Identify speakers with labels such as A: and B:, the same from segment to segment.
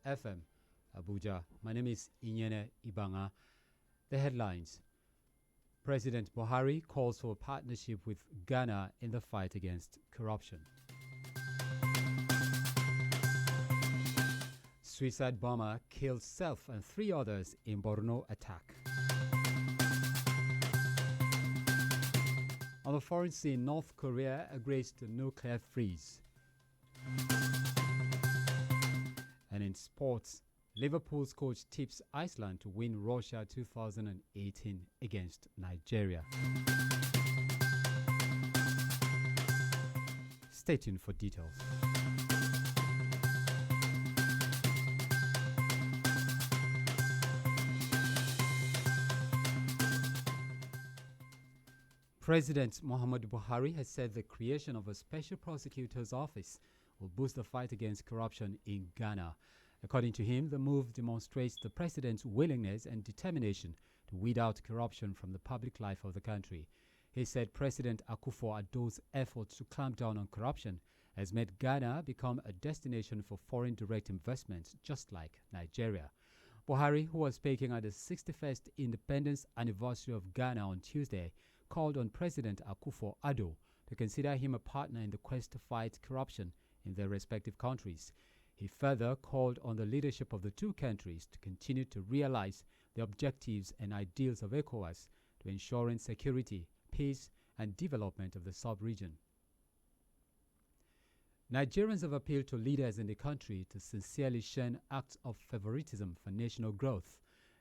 A: FM, Abuja. My name is Inyene Ibanga. The headlines. President Buhari calls for a partnership with Ghana in the fight against corruption. Suicide bomber kills self and 3 others in Borno attack. On the foreign scene, North Korea agrees to nuclear freeze. And in sports, Liverpool's coach tips Iceland to win Russia 2018 against Nigeria. Stay tuned for details. President Muhammadu Buhari has said the creation of a special prosecutor's office will boost the fight against corruption in Ghana. According to him, the move demonstrates the president's willingness and determination to weed out corruption from the public life of the country. He said President Akufo-Addo's efforts to clamp down on corruption has made Ghana become a destination for foreign direct investments, just like Nigeria. Buhari, who was speaking at the 61st independence anniversary of Ghana on Tuesday, called on President Akufo-Addo to consider him a partner in the quest to fight corruption in their respective countries. He further called on the leadership of the two countries to continue to realize the objectives and ideals of ECOWAS to ensuring security, peace, and development of the sub-region. Nigerians have appealed to leaders in the country to sincerely shun acts of favoritism for national growth.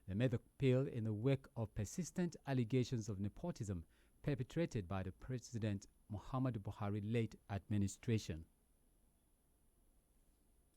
A: They made the appeal in the wake of persistent allegations of nepotism perpetrated by the President Muhammadu Buhari late administration.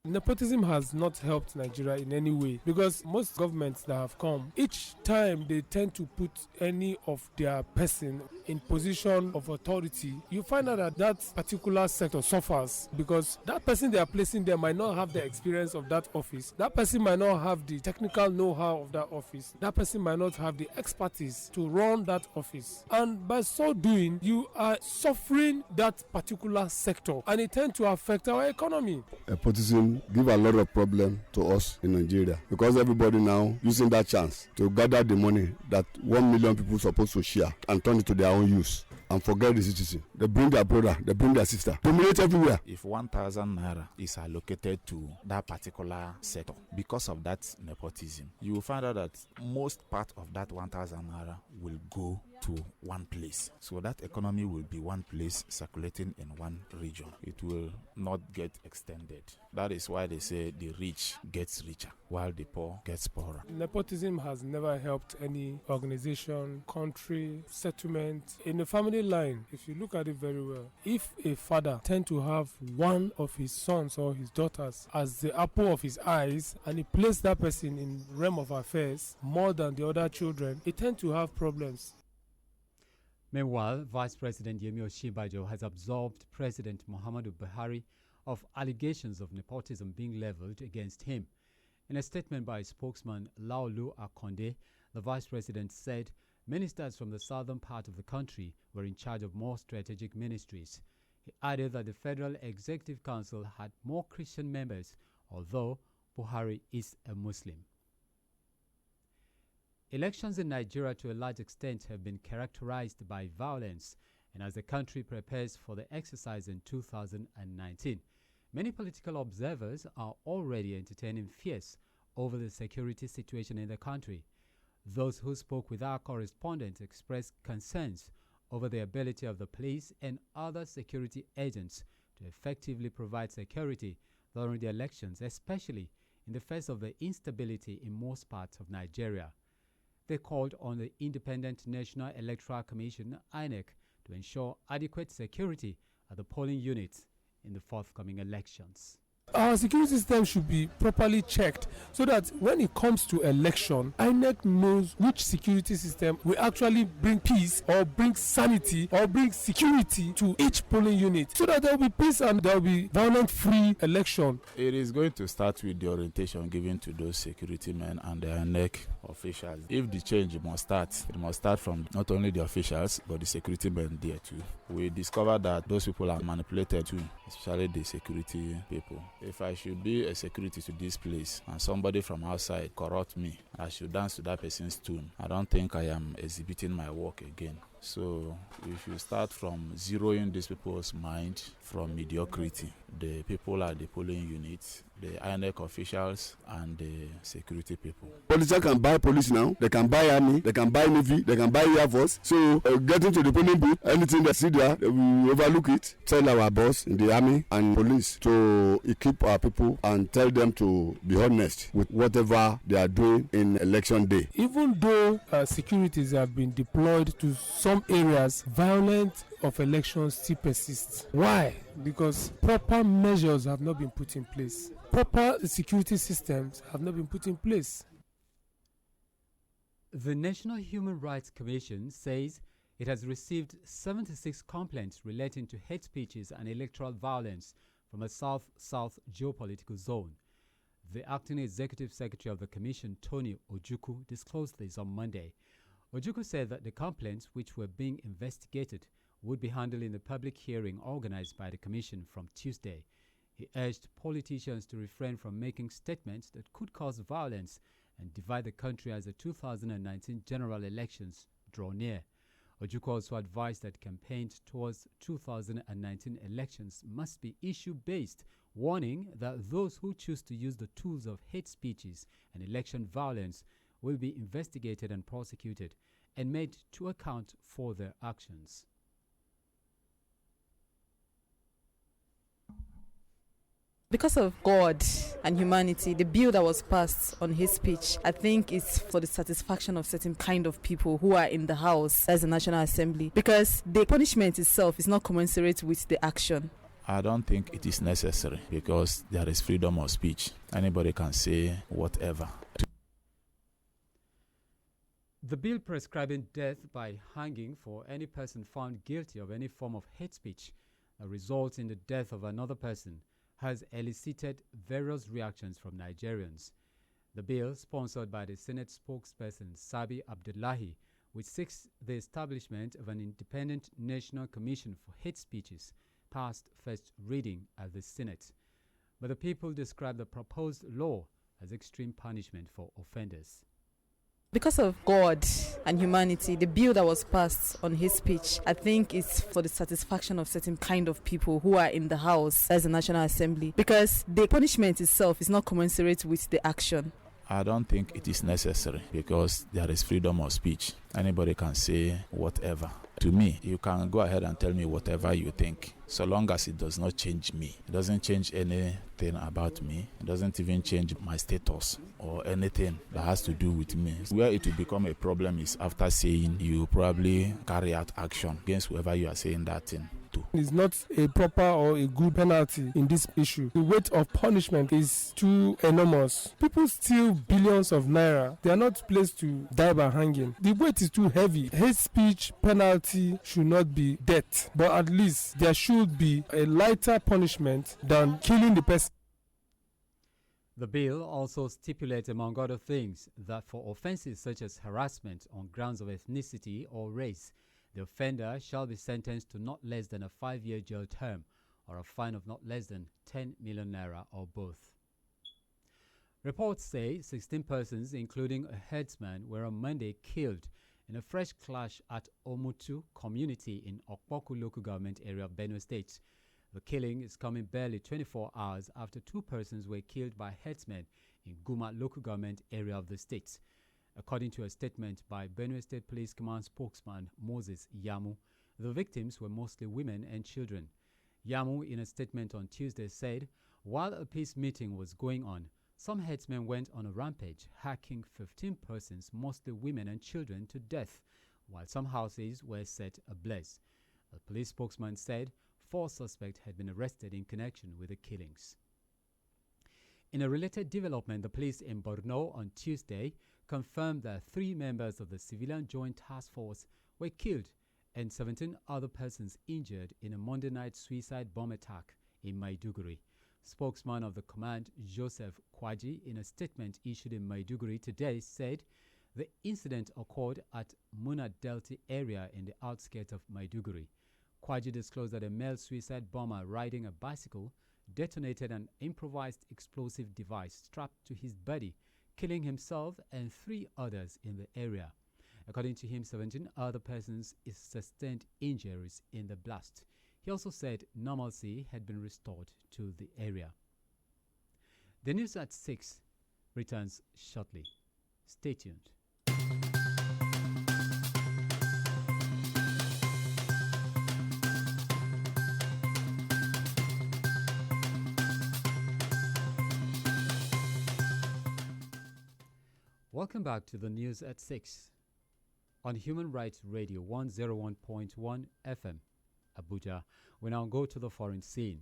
B: Nepotism has not helped Nigeria in any way because most governments that have come, each time they tend to put any of their person in position of authority, you find out that that particular sector suffers because that person they are placing there might not have the experience of that office. That person might not have the technical know-how of that office. That person might not have the expertise to run that office. And by so doing, you are suffering that particular sector and it tends to affect our economy.
C: Nepotism give a lot of problem to us in Nigeria because everybody now using that chance to gather the money that 1 million people supposed to share and turn it to their own use and forget the citizen. They bring their brother, they bring their sister, dominate everywhere.
D: If 1,000 naira is allocated to that particular sector because of that nepotism, you will find out that most part of that 1,000 naira will go to one place. So that economy will be one place circulating in one region. It will not get extended. That is why they say the rich gets richer while the poor gets poorer.
B: Nepotism has never helped any organization, country, settlement. In the family line, if you look at it very well, if a father tend to have one of his sons or his daughters as the apple of his eyes and he places that person in realm of affairs more than the other children, he tend to have problems.
A: Meanwhile, Vice President Yemi Osinbajo has absolved President Muhammadu Buhari of allegations of nepotism being leveled against him. In a statement by spokesman Laolu Akonde, the Vice President said ministers from the southern part of the country were in charge of more strategic ministries. He added that the Federal Executive Council had more Christian members, although Buhari is a Muslim. Elections in Nigeria to a large extent have been characterized by violence, and as the country prepares for the exercise in 2019, many political observers are already entertaining fears over the security situation in the country. Those who spoke with our correspondent expressed concerns over the ability of the police and other security agents to effectively provide security during the elections, especially in the face of the instability in most parts of Nigeria. They called on the Independent National Electoral Commission, INEC, to ensure adequate security at the polling units in the forthcoming elections.
B: Our security system should be properly checked so that when it comes to election, INEC knows which security system will actually bring peace or bring sanity or bring security to each polling unit so that there will be peace and there will be violent-free election.
D: It is going to start with the orientation given to those security men and the INEC officials. If the change must start, it must start from not only the officials but the security men there too. We discovered that those people are manipulated too, especially the security people. If I should be a security to this place and somebody from outside corrupt me, I should dance to that person's tune. I don't think I am exhibiting my work again. So if you start from zeroing these people's mind from mediocrity, the people at the polling units, the INEC officials, and the security people.
C: Politicians can buy police now, they can buy army, they can buy navy, they can buy air force. So getting to the polling booth, anything they see there, they will overlook it. Tell our boss in the army and police to equip our people and tell them to be honest with whatever they are doing in election day.
B: Even though securities have been deployed to some areas, violence of elections still persists. Why? Because proper measures have not been put in place. Proper security systems have not been put in place.
A: The National Human Rights Commission says it has received 76 complaints relating to hate speeches and electoral violence from a South-South geopolitical zone. The acting executive secretary of the commission, Tony Ojukwu, disclosed this on Monday. Ojukwu said that the complaints, which were being investigated, would be handled in the public hearing organized by the commission from Tuesday. He urged politicians to refrain from making statements that could cause violence and divide the country as the 2019 general elections draw near. Ojukwu also advised that campaigns towards 2019 elections must be issue-based, warning that those who choose to use the tools of hate speeches and election violence will be investigated and prosecuted and made to account for their actions.
E: Because of God and humanity, the bill that was passed on hate speech, I think it's for the satisfaction of certain kind of people who are in the House as the National Assembly, because the punishment itself is not commensurate with the action.
D: I don't think it is necessary because there is freedom of speech. Anybody can say whatever.
A: The bill prescribing death by hanging for any person found guilty of any form of hate speech that results in the death of another person has elicited various reactions from Nigerians. The bill, sponsored by the Senate spokesperson Sabi Abdullahi, which seeks the establishment of an independent national commission for hate speeches, passed first reading at the Senate. But the people described the proposed law as extreme punishment for offenders.
E: Because of God and humanity, the bill that was passed on hate speech, I think it's for the satisfaction of certain kind of people who are in the House as the National Assembly, because the punishment itself is not commensurate with the action.
D: I don't think it is necessary because there is freedom of speech. Anybody can say whatever. To me, you can go ahead and tell me whatever you think, so long as it does not change me. It doesn't change anything about me. It doesn't even change my status or anything that has to do with me. Where it will become a problem is after saying you probably carry out action against whoever you are saying that thing.
B: It's not a proper or a good penalty in this issue. The weight of punishment is too enormous. People steal billions of naira. They are not placed to die by hanging. The weight is too heavy. Hate speech penalty should not be death, but at least there should be a lighter punishment than killing the person.
A: The bill also stipulates, among other things, that for offenses such as harassment on grounds of ethnicity or race, the offender shall be sentenced to not less than a 5-year jail term or a fine of not less than 10 million naira or both. Reports say 16 persons, including a herdsman, were on Monday killed in a fresh clash at Omutu community in Okpoku local government area of Benue State. The killing is coming barely 24 hours after 2 persons were killed by herdsmen in Guma local government area of the state. According to a statement by Benue State Police Command spokesman Moses Yamu, the victims were mostly women and children. Yamu, in a statement on Tuesday, said, while a peace meeting was going on, some herdsmen went on a rampage, hacking 15 persons, mostly women and children, to death, while some houses were set ablaze. The police spokesman said 4 suspects had been arrested in connection with the killings. In a related development, the police in Borno on Tuesday confirmed that 3 members of the Civilian Joint Task Force were killed and 17 other persons injured in a Monday night suicide bomb attack in Maiduguri. Spokesman of the command, Joseph Kwaji, in a statement issued in Maiduguri today, said the incident occurred at Muna Delta area in the outskirts of Maiduguri. Kwaji disclosed that a male suicide bomber riding a bicycle detonated an improvised explosive device strapped to his body, killing himself and 3 others in the area. According to him, 17 other persons sustained injuries in the blast. He also said normalcy had been restored to the area. The news at 6 returns shortly. Stay tuned. Welcome back to the news at 6 on Human Rights Radio 101.1 FM, Abuja. We now go to the foreign scene.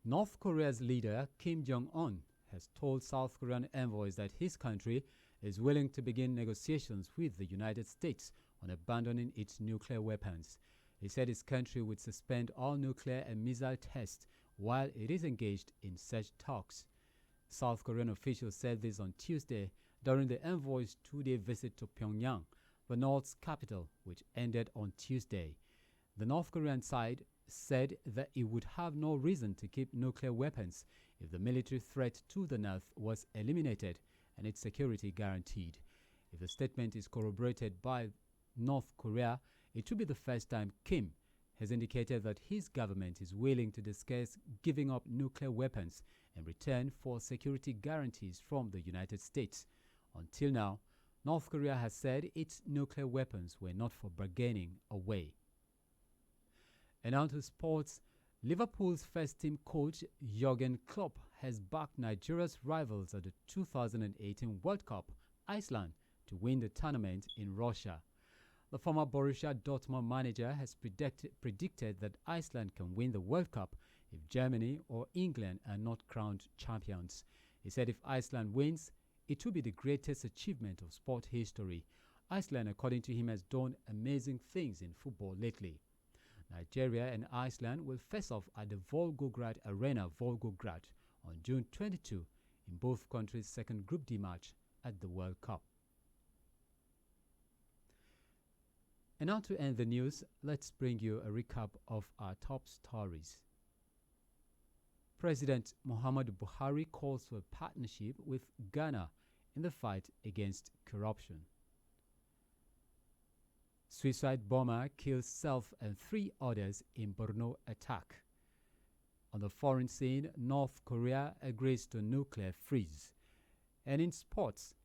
A: North Korea's leader, Kim Jong-un, has told South Korean envoys that his country is willing to begin negotiations with the United States on abandoning its nuclear weapons. He said his country would suspend all nuclear and missile tests while it is engaged in such talks. South Korean officials said this on Tuesday during the envoy's 2-day visit to Pyongyang, the North's capital, which ended on Tuesday. The North Korean side said that it would have no reason to keep nuclear weapons if the military threat to the North was eliminated and its security guaranteed. If the statement is corroborated by North Korea, it will be the first time Kim has indicated that his government is willing to discuss giving up nuclear weapons in return for security guarantees from the United States. Until now, North Korea has said its nuclear weapons were not for bargaining away. And on to sports. Liverpool's first-team coach Jurgen Klopp has backed Nigeria's rivals at the 2018 World Cup, Iceland, to win the tournament in Russia. The former Borussia Dortmund manager has predicted that Iceland can win the World Cup if Germany or England are not crowned champions. He said if Iceland wins, it will be the greatest achievement of sport history. Iceland, according to him, has done amazing things in football lately. Nigeria and Iceland will face off at the Volgograd Arena, Volgograd, on June 22 in both countries' second Group D match at the World Cup. And now to end the news, let's bring you a recap of our top stories. President Muhammadu Buhari calls for a partnership with Ghana in the fight against corruption. Suicide bomber kills self and 3 others in Borno attack. On the foreign scene, North Korea agrees to nuclear freeze. And in sports,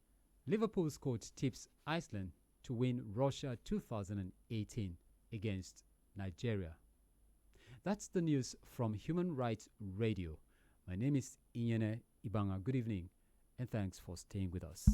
A: Liverpool's coach tips Iceland to win Russia 2018 against Nigeria. That's the news from Human Rights Radio. My name is Inyene Ibanga. Good evening, and thanks for staying with us.